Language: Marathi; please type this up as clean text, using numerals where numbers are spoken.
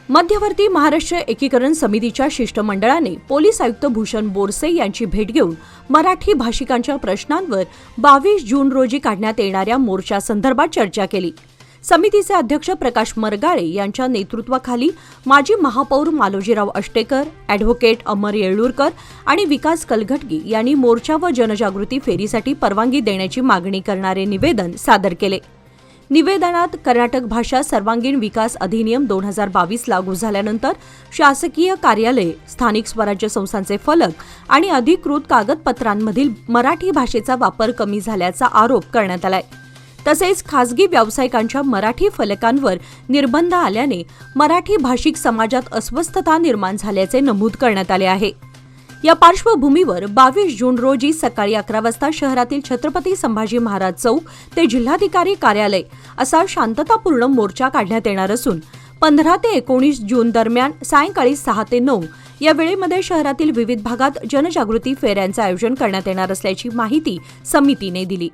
मध्यवर्ती महाराष्ट्र एकीकरण समितीच्या शिष्टमंडळाने पोलीस आयुक्त भूषण बोरसे यांची भेट घेऊन मराठी भाषिकांच्या प्रश्नांवर 22 जून रोजी काढण्यात येणाऱ्या मोर्चासंदर्भात चर्चा केली। समितीचे अध्यक्ष प्रकाश मरगाळे यांच्या नेतृत्वाखाली माजी महापौर मालोजीराव अष्टेकर, ॲडव्होकेट अमर येळूरकर आणि विकास कलघटगी यांनी मोर्चा व जनजागृती फेरीसाठी परवानगी देण्याची मागणी करणारे निवेदन सादर केले। निवेदनात कर्नाटक भाषा सर्वांगीण विकास अधिनियम 2022 लागू झाल्यानंतर शासकीय कार्यालय, स्थानिक स्वराज्य संस्थांचे फलक आणि अधिकृत कागदपत्रांमधील मराठी भाषेचा वापर कमी झाल्याचा आरोप करण्यात आलाय। तसेच खासगी व्यावसायिकांच्या मराठी फलकांवर निर्बंध आल्याने मराठी भाषिक समाजात अस्वस्थता निर्माण झाल्याचे नमूद करण्यात आले आहे। या पार्श्वभूमीवर 22 जून रोजी सकाळी 11 वाजता शहरातील छत्रपती संभाजी महाराज चौक ते जिल्हाधिकारी कार्यालय असा शांततापूर्ण मोर्चा काढण्यात येणार असून 15 ते 19 जून दरम्यान सायंकाळी 6 ते 9 या वेळेमध्ये शहरातील विविध भागात जनजागृती फेऱ्यांचे आयोजन करण्यात येणार असल्याची माहिती समितीने दिली।